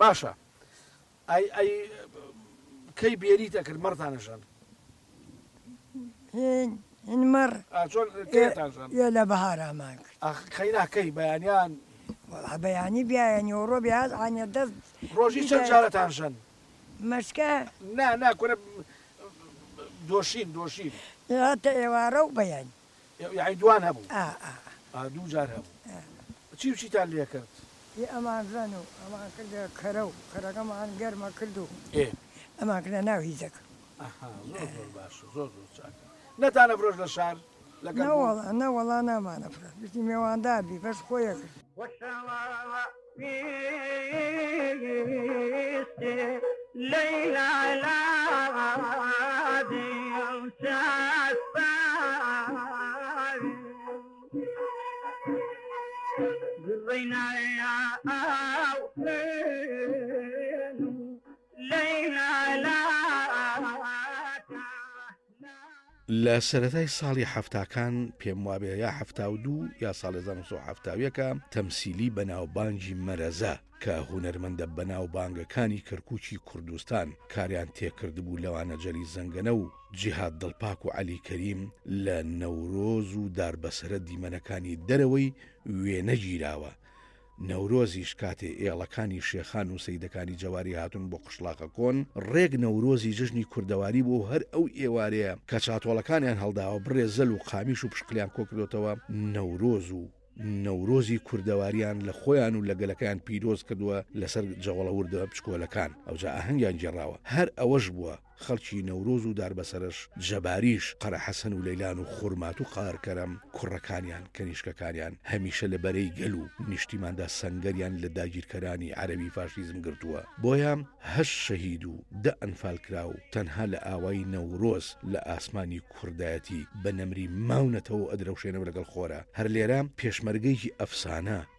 باشە ئەی کەی بێریت ئەکرد مەڕتانەژان مەڕ یە لە بەهارامان کرد خەیناکەی بەیانیان بەیانی بیایەنی و ڕۆ بیاد ئاە دەست ڕۆژی چەند جارەتانژەن مەشکە ناکۆنە دۆشین هاتە ئێوارە و بەیانی یعنی دوان هەبوو دوو جار هەبوو چی چیتان لێ کرد ئەمان زەن و ئەمان کردە کەرە و کەرەکەمان گەرمە کرد و ئەمان کردە ناو هیزەکە زۆر باش زۆر چاک نەتانە فرۆش لە شار نەوەڵا نامانە فرۆش بشتی میێواندا بی بەش خۆیە کرد ليلى لا قضينا يا ليلى لا لە سەرەتای ساڵی هەفتاکان پێم وابێ یا هەفتا و دوو یا ساڵی 1970ەکە تەمسیلی بەناوبانگی مەرەزە کە هونەرمەندە بەناوبانگەکانی کەرکووکی کوردستان کاریان تێکردبوو لەوانە جەلی زەنگەنە و جیهاد دڵپاک و عەلی کەریم لە نەورۆز و داربەسەرە دیمەنەکانی دەرەوەی وێنەگیراوە. نەورۆزیش کاتێ ئێڵەکانی شێخان و سەیدەکانی جەواری هاتون بۆ قشلاقە کۆن ڕێک نەورۆزی جژنی کوردەواری بۆ هەر ئەو ئێوارەیە کە چاتۆڵەکانیان هەڵداوە بڕێ زەل و قامیش و پشقلیان کۆکردوتەوە نەورۆز و نەورۆزی کوردەواریان لە خۆیان و لە گەلەکان پیرۆز کردووە لەسەر جەوەڵەوردە بچکۆلەکان ئەوجا ئاهەنگیان جێڕاوە هەر ئەوەش بووە خەڵکی نەورۆز و داربەسەرش جەباریش قەرە حەسەن و لەیلان و خورمات و قارکەرەم کوڕەکانیان کەنیشکەکانیان هەمیشە لە بەرەی گەل و نیشتیماندا سەنگەریان لە داگیرکەرانی عەرەبی فاشیزم گرتووە بۆیان هەشت شەهید و 10 ئەنفال کرا و تەنها لە ئاوای نەورۆز لە ئاسمانی کوردایەتی بە نەمری ماونەتەوە ئەدرەوشێنەوە لەگەڵ خۆرە هەر لێرە پێشمەرگەیەکی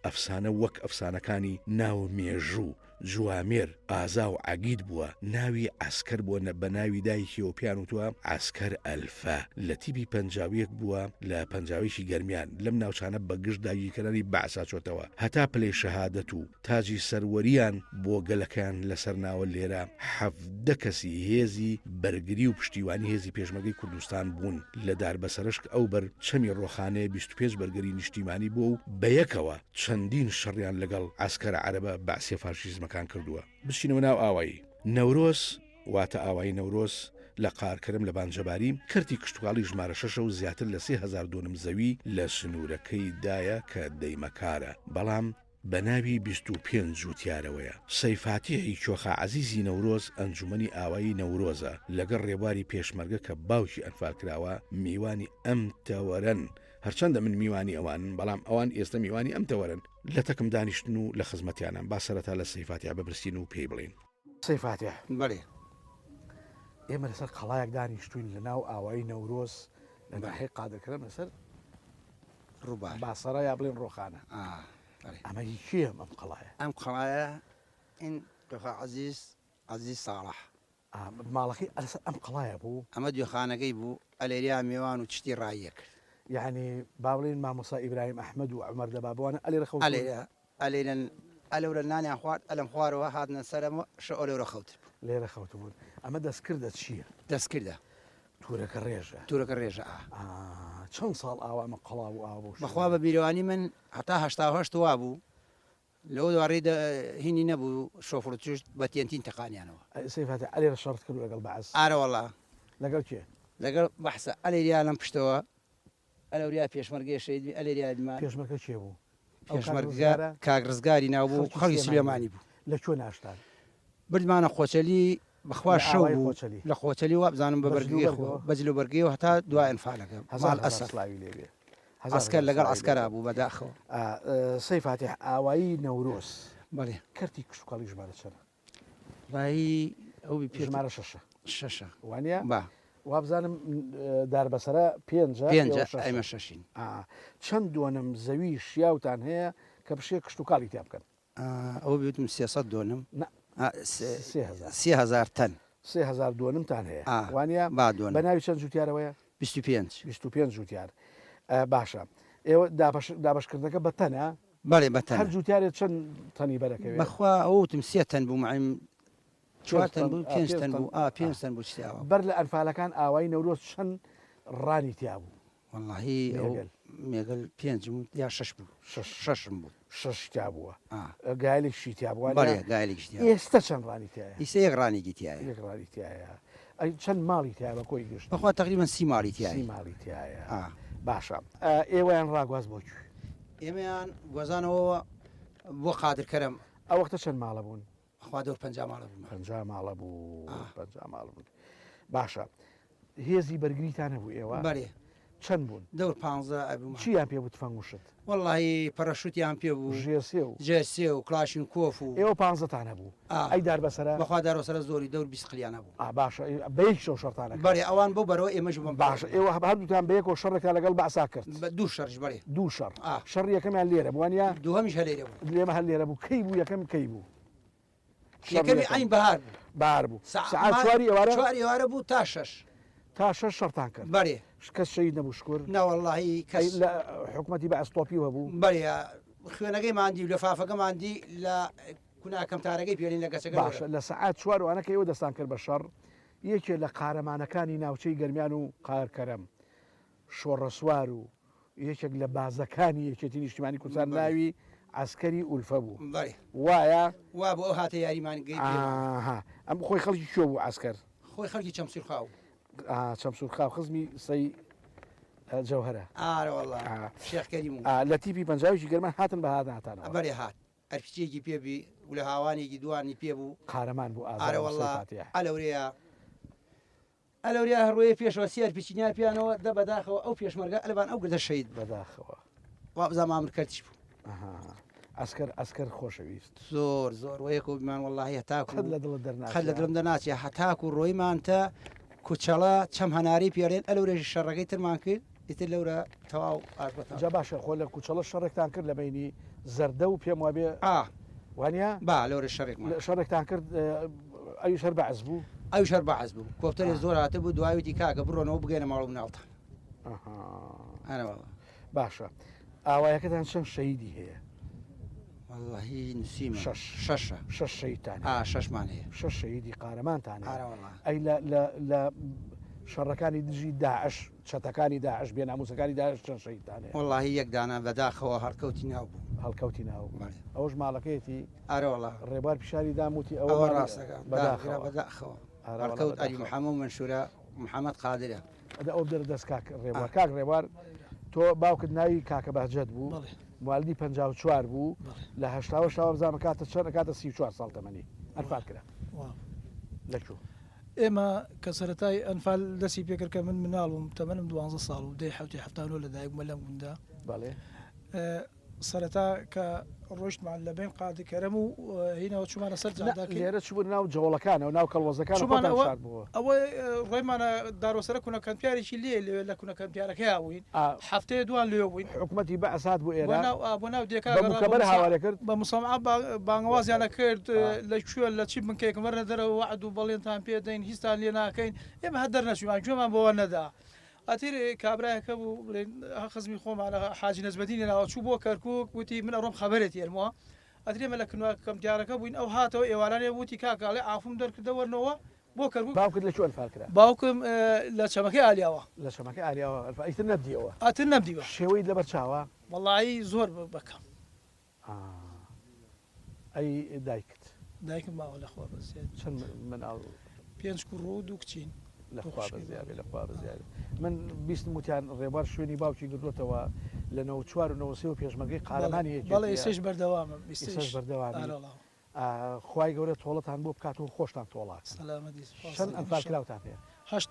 ئەفسانە وەک ئەفسانەکانی ناو مێژوو جوامێر ئازا و عەگید بووە ناوی عەسکەر بووە بە ناوی دایکیەوە پیان وتووە عەسکەر ئەلفا لە تیبی پەنجاویەک بووە لە پەنجاویشی گەرمیان لەم ناوچانە بە گشت داگیرکەرانی بەعسا چۆتەوە هەتا پلەی شەهادەت و تاجی سەروەریان بۆ گەلەکەیان لەسەر ناوە لێرە 17 کەسی هێزی بەرگری و پشتیوانی هێزی پێشمەرگەی کوردستان بوون لە داربەسەرشک ئەو بەر چەمی ڕۆخانەیە 25 بەرگری نیشتیمانی بووە و بەیەکەوە چەندین شەڕیان لەگەڵ عەسکەرە عەرەبە بەعسی فاشیزمەکان کردووە بچینەوە ناو ئاوایی نەورۆز واتە ئاوایی نەورۆز لە قارکەرم لە بانجەباری کەرتی کشتتوکاڵی ژمارە 6 و زیاتر لە 3000 دۆنم زەوی لە سنوورەکەی دایە کە دەیمەکارە بەڵام بە ناوی 25 جووتیارەوەیە سەیفاتیهی کۆخە عەزیزی نەورۆز ئەنجومەنی ئاوایی نەورۆزە لەگەڵ ڕێبواری پێشمەرگە کە باوکی ئەنفال کراوە میوانی ئەم تەوەرەن هەرچەندە من میوانی ئەوانن بەڵام ئەوان ئێستا میوانی ئەم تەوەرن لە تەکم دانیشتن و لە خزمەتیانە با سەرەتا لە سەیفاتیا ببرسین و پێی بڵین سەیفاتیا بەڵێ ئێمە لەسەر قەڵایەک دانیشتوین لە ناو ئاوایی نەورۆز لە ناحەی قادەکەرەم لەسەر ڕووبار باسەڕە یا بڵێن ڕۆخانە ئەمە هیچیە ئەم قەڵایە ئەم قەڵایە ئین دۆخە عەزیز ساڵح ماڵەکەی لەسەر ئەم قەڵایە بوو ئەمە دوێخانەکەی بوو ئەلێریا میێوان و چتی ڕایە کرد یعنی با بڵێن مامۆستا ئیبراهیم ئەحمەد و عومەر دەبابوانە ئەلێرە ئەلێرە ئەلەورە نانیان خوارد ئەلەم خوارەوە هاتنە سەرەوە شە ئەلێرە خەوت لێرە خەوتبوون ئەمە دەستکردە چییە؟ دەستکردە تورەکە ڕێژە تورەکە ڕێژە چەند ساڵ ئاوامە قەڵاو و ئاو بەخوا بە بیرەوانی من هەتا هەشتا وا بوو لەوە دووارڕێ هینی نەبوو شۆفر توشت بە تێنتین تەقانیانەوە سەیفاتی ئەلێرە شەڕت کرد لەگەڵ بەعس ئارەوەڵا لەگەڵ کێ لەگەڵ بەحسە ئەلێریا لەم پشتەوە ئەلەوریا پێشمەرگەی شەیدی ئەلێریامان پێشمەرگە چێ بوو؟ پێشمەرگە کاگرزگاری ناو بوو خەڵکی سلێمانی بوو لەکوێ ناشتان بردمانە خۆچەلی بەخوا شەو بوو خۆچەلی لە خۆچەلی وا بزانم بە بەرگی بەجل و بەرگەوە هەتا دوای ئەنفالەکە هەزار ئەسلاوی لێبێ ئەسکەر لەگەڵ ئەسکەرا بوو بەداخەوە سەیفاتی ئاوایی نەورۆز بەڵێ کەرتی کشتتوکڵی ژمارە چەرە ڕایی ئەو پێژمارە شەشە شەشە وانە با وابزانم داربەسەرە پێنجە ئەمە شەشین چەند دوۆنم زەوی شیاوتان هەیە کە بشێ کشتتوکڵی تیا بکەن ئەوە بێتم 300 دۆنم 3000 تەن 3000 دوۆنمتان هەیە وانە با دوۆن بە ناوی چەند جوتیارەوەیە 25 جوتیار باشە ئێوە دابشکردنەکە بە تەنە بەڵێ بە هەر جوتیارێت چەند تەنی بەرەکەوێت بەخوا ئەوتم 3 تەن بوو معیم 4 تەن بوو 5 تەن بوو 5 تەن بوو شتیاوە بەر لە ئەنفالەکان ئاوای نەورۆز چەند ڕانی تیا بوو واللهی مێگەل 5 یا 6 بوو 6 بوو 6 تا بووە گایلێکی تیا بووە گایلێکی ئێستا چەند ڕانی تایە ئیسە یەک ڕانێکی تایە یەک ڕانی تایە ئەی چەند ماڵی تیا بە کۆی گشت بەخوا تقریبا 30 ماڵی تایە 30 ماڵی تایە باشە ئێوەیان ڕاگواز بۆ کوێ ئێمەیان گۆزانەوە بۆ قادرکەرم ئەو وەختە چەند ماڵە بوون خوا دەور 50 ماڵە بوو 50 ماڵە بوو 50 ماڵ بوون باشە هێزی بەرگریتان هەبوو ئێوە بەڵێ چەند بوون دەور 15 ئەبوو چیان پێ بوو تفەنگوشت واللهی پەرەشوتیان پێ بوو ژێسێ و کلاشین کۆف و ئێوە 15تان هەبوو ئەی داربەسەرە بەخوا دارۆسەرە زۆری دەور 20 قلیانە بوو باشە بەیەک شەو شەرتانە بەڵێ ئەوان بۆ بەرەوە ئێمەش باشە ئێوە هەردووتان بەیەکەوە شەڕێکا لەگەڵ بەعسا کرد بە دوو شەڕش بەڵێ دوو شەڕ شەڕ یەکەمیان لێرە بووانە دووهەمیش هەلێرە بوو لێمە هەر لێرە بوو کەی بوو یەکەم کەی بوو یەکەمی ئەین بەهار بوو بار بوو سعات چواری ئێوارە بوو تا 6 تا 6 شەڕتان کرد بەڵێ کەس شەید نەبوو شکر ناوەڵڵاهی کەس لە حکوومەتی بە ئەستۆپی هەبوو بەڵێ خوێنەکەی ماندی و لەفافەکە ماندی لە کوناکەم تارەکەی پێێنین لە گەچەکە باشە لە سعات چوارەوانەکە ئێوە دەستان کرد بە شەڕ یەکێ لە قارەمانەکانی ناوچەی گەرمیان و قارکەرم شۆڕە سوار و یەکێک لە بازەکانی یەکێتی نیشتیمانی کوردستان ناوی عسکەری ئولفە بوو وایە وا بۆ ئەو هاتە یاریمان گەی ئەم خۆی خەڵکی کوێ بوو عسکەر خۆی خەڵکی چەمسورخاو چەمسورخاو خزمی سەی جەوهرە ئارەوەڵڵا شێخکەری لە تیپی پەنجاویی گەرمان هاتن بە هاتانەوە بەرێ هات ئەرپچێکی پێبی و لە هاوانێکی دوانی پێ بوو قارەمان بوو ئارەوەڵڵا ئەلەورەیە ئەلەوریا هەڕۆیە پێشەوە سیار پیچینیا پیانەوە دە بەداخەوە ئەو پێشمەرگە ئەلبان ئەو گردە شەید بەداخەوە وابزا مامرکەرتیش بوو ئەسکەر خۆشەویست زۆر وەیەکە بیمان وەڵڵاهی هەتاکو لە دڵ دەرنا خەل لە دڵم دەناچێ هەتاکو ڕۆیمانتە کوچەڵە چەم هەناری پێڵێن ئەلەورێژی شەڕەکەی ترمان کرد ئیتر لەورە تەواو جا باشە خۆ لە کوچەڵە شەڕێکتان کرد لە بینی زەردە و پێم وابێ وانە با لەورە شەڕێکتان کرد ئەوی شەر بەعز بوو ئەو شەر بەعز بوو کۆپتەری زۆر هاتە بوو دوایوتی کاکە بڕۆنەوە بگەێنە ماڵ و مناڵتان باشە ئاوایەکەتان چەند شەیدی هەیە واللهی نووسیم شەش شەیدتان شەشمان هەیە شەش شەیدی قارەمانتان ئەی لە شەڕەکانی دژی داعش چەتەکانی داعش بێ ناموسەکانی داعش چەند شەیدتان هەیە واللهی یەکدانە بەداخەوە هەڵکەوتی ناو بوو هەڵکەوتی ناو ئەوش ماڵەکەیەتی ئارەوەڵا ڕێبوار پیشاری داموتی ئەوە ڕاستەکە بەداخەوە هەڵکەوت ئەلی محەممەد منشورە محەممەد قادرە ئەو دەست کاک ڕێبوار کاک ڕێبوار تۆ باوکت ناوی کاکە بەهجەت بوو موالدی 54 بوو لە هەشتاوە شاوە بزانمە کاتە چەند کاتە 34 ساڵ تەمەنی ئەنفال کرا لەکوێ ئێمە کە سەرەتای ئەنفال دەستی پێکرد کە من مناڵم تەمەنم 12 ساڵ و دەی حوتی هەفتانەوە لە دایکمە لەم گوندا بەڵێ سەرەتا کە ڕۆشتمان لە بین قادکەرەم و هینەوە چومانە سەر لێرە چوو ناو جەوڵەکانە و ناو کەڵوەزەکان ئەوە ڕێمانە دارۆسەرە کوونە کەمپیارێکی لێ لە کوونە کەمپیارەکەی هاوین هەفتەیە دوان لێ بووین حکوومەتی بە ئەسات بوو ئێرە بۆ ناو دیێکەبەر هاوارە کرد بە مسەمع بانگوازیانە کرد لەکوێ لە چی بنکەیەکم وەرنە دەرەوە وعد و بەڵێنتان پێدەین هیچتان لێ ناکەین ئێمە هەر دەرنەچوومان گوێمان بۆوە نەدا ئەتیر کابراایەکە بوو خزمی خۆمانە حاجی نەزبەدینی ناوە چوو بۆ کەرکک وتی من ئەڕۆم خەبەرێت ێرمەوە ئەترێمە لە کنوە کەم دیارەکە بووین ئەو هاتەوە ئێوارانێ وتی کاکڵێ ئافم دەرکردەوەرنەوە بۆ کەرگوو باوکت لە چۆن فالکرا باوکم لە چەمەکەی ئالیاوە لە شەمەکە ئالیاوە ئیتر نەبدیەوە ئاتر نەبدیوە شێوەی لەبەر چاوە وەڵایی زۆر بکەم ئەی دایکت دایکم باوە لەخوا بەزیاد چەند مناڵ 5 کوڕ و 2 کچین لەخوا بەزیابێ لەخوا بەزیابێ من بیستم وتیان ڕێبار شوێنی باوکی گردوتەوە لە 94 و 93 پێشمەرگەی قارەمانی بەڵێ ئێستش بەردەوامە بەردەوامی خوای گەورە تۆڵەتان بۆ بکاتەوە خۆشتان تۆڵات چەند ئەمفال کراوتان پێ 8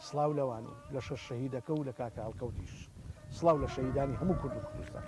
سڵاو لەوان لە شەش شەهیدەکە و لە کاکە هەڵکەوتیش سڵاو لە شەهیدانی هەموو کورد و کوردستان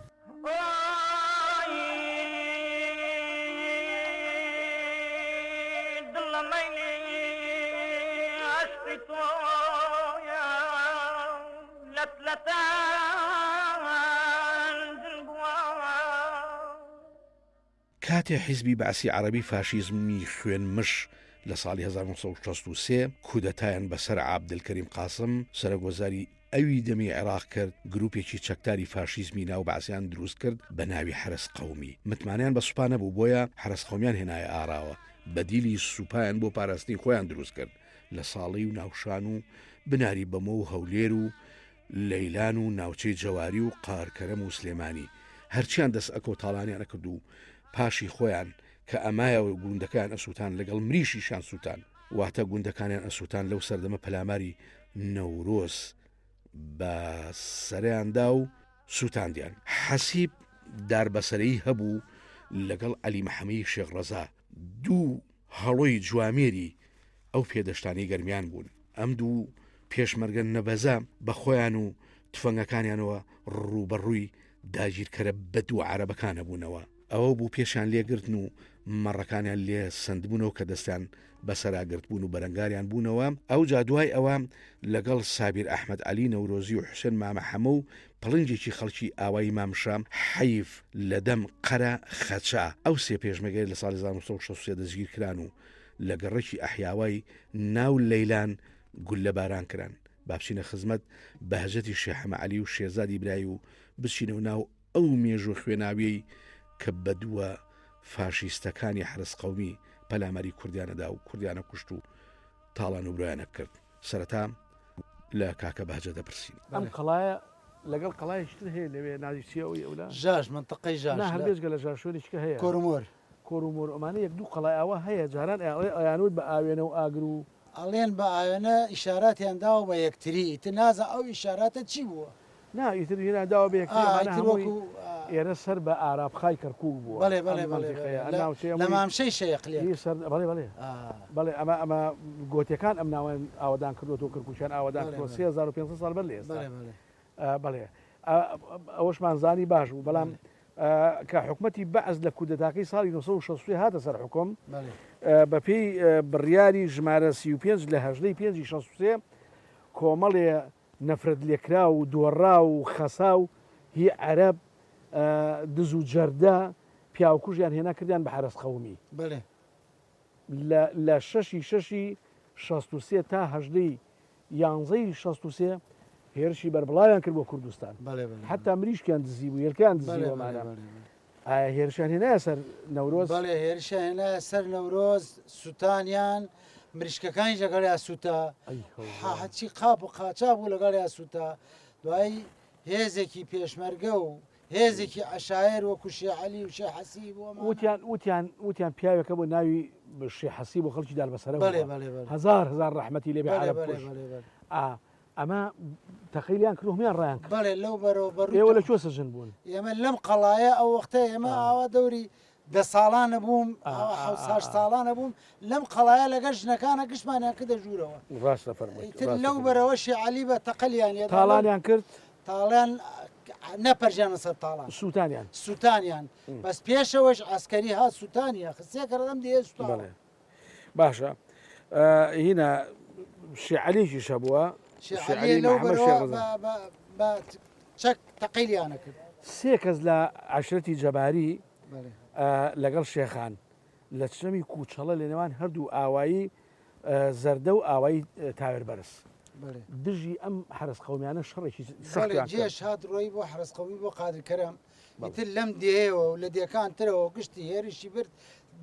کاتێ حیزبی باسی عربی فاشیزمی خوێن مش لە ساڵی 1963 کودەتایان بەسەر عابدولکەریم قاسم سەرگۆزاری ئەوی دەمی عێراق کرد گروپێکی چەکداری فاشیزمی ناو بەعسیان دروست کرد بە ناوی حرس قەومی متمانیان بە سوپانە بوو بۆیە حرس قەومیان هێنایە ئاراوە بەدیلی سوپایان بۆ پاراستنی خۆیان دروست کرد لە ساڵی و ناوشان و بناری بەمە و هەولێر و لەیلان و ناوچەی جەواری و قارکەرەم و سلێمانی هەرچیان دەست ئەکۆ تاڵانیان ئەکرد و پاشی خۆیان کە ئەمایەوە گوندەکان ئەسووتان لەگەڵ مریشیشان سووتان واتە گوندەکانیان ئەسووتان لەو سەردەمە پەلاماری نەورۆز بە سەریاندا و سووتاندیان حەسیب داربەسەرەی هەبوو لەگەڵ عەلی مەحەمەدی شێخڕەزا دوو هەڵۆی جوامێری ئەو پێدەشتانی گەرمیان بوون ئەم دوو پێشمەرگە نەبەزە بە خۆیان و تفەنگەکانیانەوە ڕوبەڕووی داگیرکەرە بەدوو عەرەبەکانە بوونەوە ئەوە بوو پێشیان لێگرتن و مەڕەکانیان لێ سندبوونەوە کە دەستیان بەسەراگرت بوون و بەرەنگاریان بوونەوە ئەو جادوای ئەوە لەگەڵ سابیر ئەحمەد عەلی نەورۆزی و حوسێن مامە حەمە و پڵنجێکی خەڵکی ئاوایی مامشام حەیف لە دەم قەرە خەچا ئەو سێ پێشمەگەی لە ساڵی 1963 دەستگیر کران و لە گەڕێکی ئەحیاوای ناو لەیلان گول لە باران کران بابچینە خزمەت بەهجەتی شێخ حەمە عەلی و شێزادی برای و بچینە ناو ئەو مێژوو خوێناویەی کە بەدووە فاشیستەکانی حرس قەومی پەلامەری کوردیانەدا و کوردیانە کوشت و تاڵان و برایانە کرد سەرەتا لە کاکە بەهجە دەپرسین ئەم قەڵایە لەگەڵ قەڵایشتر هەیە لەوێ نازیچیە ئەوی ئەولا ژاژ منتەقەی ژاژ هەربێژگە لە ژاشوێنێککە هەیە کۆرمۆر ئەمانە یەک دوو قەڵای ئەوە هەیە جاران ئەیانوت بە ئاوێنە و ئاگر و ئەڵێن بە ئاوێنە ئیشاراتیان داوە بە یەکتری تر نازە ئەو ئیشاراتە چی بووە نائیتر هێنا داوە بە ئێرە سەر بە ئارابخای کەرکوو بووە لە مامشەی شەیقلی بەڵێ ئەمە گۆتیەکان ئەم ناوەن ئاوادان کردوەوە کردکوچیان ئاوادان 3500 ساڵ بەر لێستا بەڵێ ئەوەشمان زانی باش بوو بەڵام کە حکومەتی بەعز لە کودەتاکەی ساڵی 1960 هاتە سەر حکوم بە پێی بڕیاری ژمارە 35 لە هەژدەی 5 کۆمەڵێ نەفرەت لێکرا و دۆڕا و خەسا و هی عەرەب دز و جەردە پیاوکوژیان هێنا کردیان بە حرس قەومی لە 6 تا هەژدەی 11 هێرشی بەربڵاویان کرد بۆ کوردستان حتا مریشکیان دزی بوو یەکیان دزیوەمانە ئایا هێرشیان هێنایە سەر نەورۆز بەڵێ هێرشیان هێنایە سەر نەورۆز سووتانیان مریشکەکانی لەگەڵ سووتە هەچی قاپ و قاچا بوو لەگەڵ سووتە دوایی هێزێکی پێشمەرگە و هێزێکی عەشایر وەکو شێخ عەلی و شێخ حەسیب وتیان پیاوێکە بۆ ناوی شێخ حەسیب و خەڵکی دالبەسەرە هەزار ڕەحمەتی لێ بێ عەرەب ئەمە تەقیلیان کرد هەمیان ڕیان کرد بەڵێ لەو بەرەوە بەڕوو ئێوە لە کوێ سەرجەن بوون ئێمە لەم قەڵایە ئەو وەختە ئێمە ئاوا دەوری 10 ساڵانە بووم 6 ساڵانە بووم لەم قەڵایە لەگەڵ ژنەکانە گشتمانیان کردە ژوورەوە لەو بەرەوە شێخ عەلی بە تەقەلیان تاڵانیان کرد تاڵیان نەپەرژیانە سەر تاڵان سووتانیان بەس پێشەوەش ئەسکەری هات سووتانیە خسێکەڕەدەم دێ سووتان باشە هینە شێخ عەلیشی شەبووە چەک تەقیلیانە کرد سێ کەس لە عەشرەتی جەباری لەگەڵ شێخان لە چەمی کوچەڵە لە نێوان هەردوو ئاوایی زەردە و ئاوایی تاوێر بەرز دژی ئەم حرس قەومیانە شەڕێکی جێش هات ڕۆی بۆ حرس قەومی بۆ قادرکەرم ئیتر لەم دێەوە و لە دێکان ترەوە گشتی هێرشی برد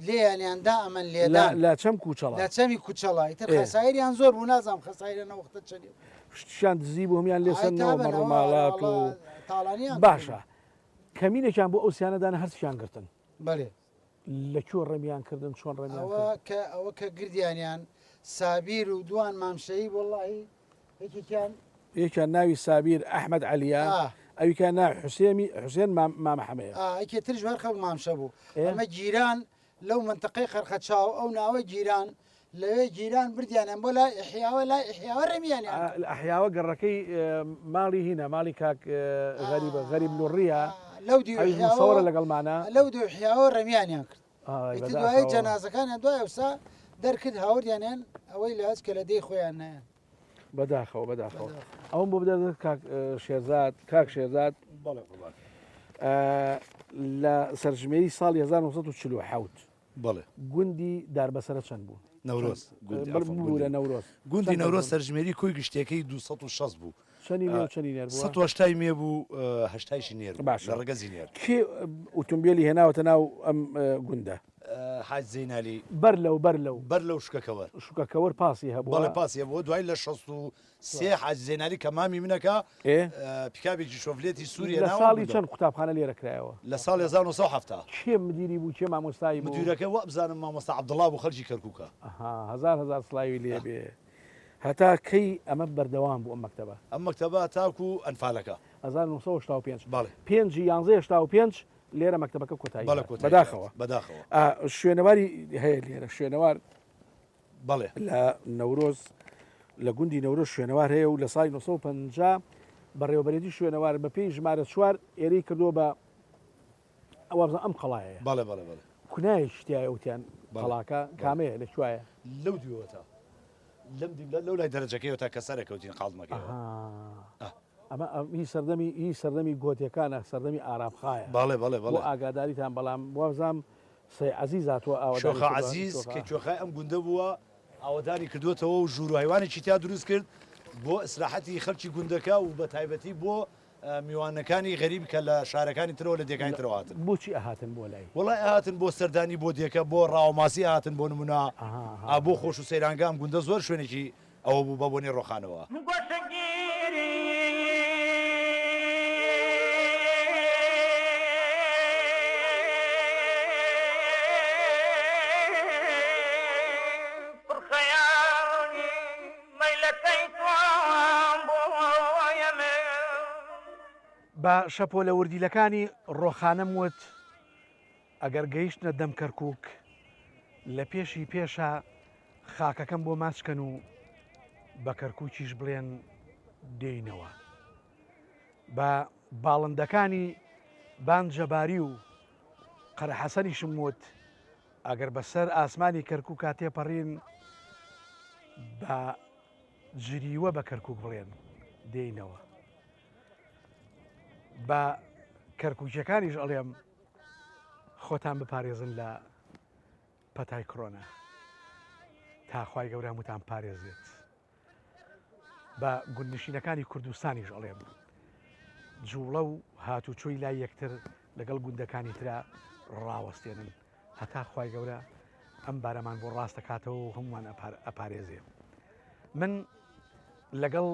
لێیانیاندا ئەمەن لێدا لا چەم کوچەڵ لە چەمی کوچەڵی ئیتر خەسایریان زۆر بوو نازام خەسایرە نەوەختە چەندی شتیان دزی بوو هەمیان لێسەرەوە مەڕۆماڵات و تاڵانیان باشە کەمینێکیان بۆ ئەو سیانەدان هەرچیان گرتن بەێ لەکوێ ڕێمیان کردن چۆن ڕێمیان ئەوە کە گردیانیان سابیر و دوان مامشەی وڵی یەکیان ناوی سابیر ئەحمەد عەلیە ئەویکە ناوی حوسێن مامەحەمەیە ئەیکێ ترش هەر خەڵک مامشە بوو ئەمە گیران لەو منتەقەی خەرخەچاو ئەو ناوە گیران لەوێ گیران بردیانیان بۆ لای ئحیاوە لای ئحیاوە ڕێمیانیان ئەحیاوە گەڕەکەی ماڵی هینە ماڵی کاک غەریب نوڕیە لەو دیسەوەرە لەگەڵمانە لەو دوو حیاوە ڕێمیانیان کرد دوای جەنازەکانیان دوای وسا دەرکرد هاوردیانیان ئەوەی لە هەچ کە لە دەی خۆیان نایەن بەداخەوە ئەوم بۆ بدە کاک شێرزاد لە سەرژمێری ساڵی 1940 بەڵێ گوندی داربەسەرە چەند بوو نەورۆز لە نەورۆز گوندی نەورۆز سەرژمێری کۆی گشتەکەی 260 بوو چەندی نێر 1970 مێ بوو هەشتایشی نێر باش لە ڕگەزی نێر کێ ئۆتۆمبیلی هێناوەتە ناو ئەم گوندە حاج زەینالی بەر لەو شکەکەوە شوکەکەوەر پاسی هەبوو بەڵێ پاسی بۆ دوای لە 63 حاج زەینالی کە مامی منەکە پیکابێکی شۆڤلێتی سووریە لە ساڵی چەند قوتابخانە لێرە کرایەوە لە ساڵی 1970 کێ مدیری بوو کێ مامۆستایی بوو مدیرەکە وە بزانم مامۆستا عەبدوڵڵا بوو خەرجی کەرکووکە هزار سڵاوی لێ بێ هەتا کەی ئەمە بەردەوام بوو ئەم مەکتەبە ئەم مەکتەبە تاکو ئەنفالەکە 1965 بەڵێ پێنج 11 لێرە مەکتەبەکە کۆتایی بەداخەوە شوێنەواری هەیە لێرە شوێنەوار بەڵێ لە نەورۆز لە گوندی نەورۆز شوێنەوار هەیە و لە سای 1950 بەڕێوەبەرێتی شوێنەوار بە پێی ژمارە 4 ئێرەی کردۆ بە ئەوە ئەم قەڵایە بەڵێ کونای شتیایە وتیان قەڵاکە کامەیە لەکوایە لەو دیوەتە لەو لای دەرەجەکەیەوە تا کەسەرێکەوتین قاڵمەکە ئەمە هی سەردەمی گۆتیەکانە سەردەمی ئارامخایە بەڵێ ئاگاداریتان بەڵام وازام سی عزیز هاتووە شۆخە عزیز کە چۆخای ئەم گوندە بووە ئاوەدانی کردوێتەوە و ژوور و حیوانێکی تا دروست کرد بۆ ئیسلاحەتی خەڵکی گوندەکە و بە تایبەتی بۆ میوانەکانی غەریب کە لە شارەکانی ترەوە لە دێکانی ترەوە هاتن بۆچی ئەهاتن بۆ لای وڵای ئاهاتن بۆ سەردانی بۆ دیەکە بۆ ڕاوماسی هاتن بۆ نمونە بۆ خۆش و سەیرانگام گوندە زۆر شوێنێکی ئەوە بوو بە بۆنی ڕۆخانەوە بە شەپۆ لە وردیلەکانی ڕۆخانەم وت ئەگەر گەیشتنە دەم کەرکووک لە پێشی پێشە خاکەکەم بۆ ماچکەن و بە کەرکووکیش بڵێن دێینەوە بە باڵندەکانی بانجەباری و قەرەحەسەنیشم وت ئەگەر بەسەر ئاسمانی کەرکووک تێپەڕین بە جریوە بە کەرکووک بڵێن دێینەوە بە کەرکووکیەکانیش ئەڵێم خۆتان بپارێزن لە پەتای کڕۆنە تاخوای گەورە وتان پارێزێت بە گوندنشینەکانی کوردستانیش ئەڵێم جوڵە و هاتوچۆی لای یەکتر لەگەڵ گوندەکانی ترا ڕاوەستێنن هەتا خوای گەورە ئەم بارەمان بۆ ڕاستەکاتەوە و هەمووان ئەپارێزێ من لەگەڵ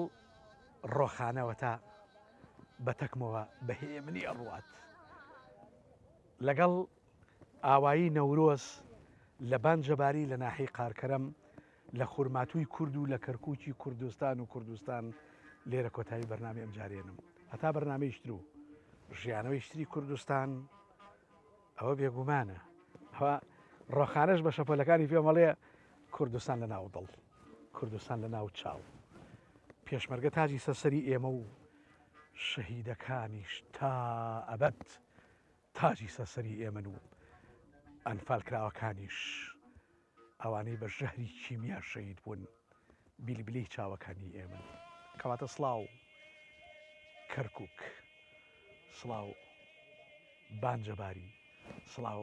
ڕۆخانەوە تا بەتەکمەوە بەهەیە منی ئەڕوات لەگەڵ ئاوایی نەورۆز لە بانجەباری لە ناحی قارکەرم لە خورماتووی کورد و لە کەرکووکی کوردستان لێرە کۆتایی بەرنامە ئەمجارێنم هەتا بەرنامەیشتر و ژیانەوەی شتری کوردستان ئەوە بێگومانە ئەوە ڕۆخانەش بە شەپۆلەکانی پێمەڵەیە کوردستان لە ناو دڵ کوردستان لە ناو چاو پێشمەرگە تاجی سەسەری ئێمە و شەهیدەکانیش تا ئەبەت تاجی سەسەری ئێمە و ئەنفالکراوەکانیش ئەوانەی بە ژەهری کیمیا شەهید بوون بیلبلەی چاوەکانی ئێمە کەواتە سڵاو کەرکووک سڵاو بانجەباری سڵاو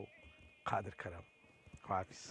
قادر کەرەم خوافیز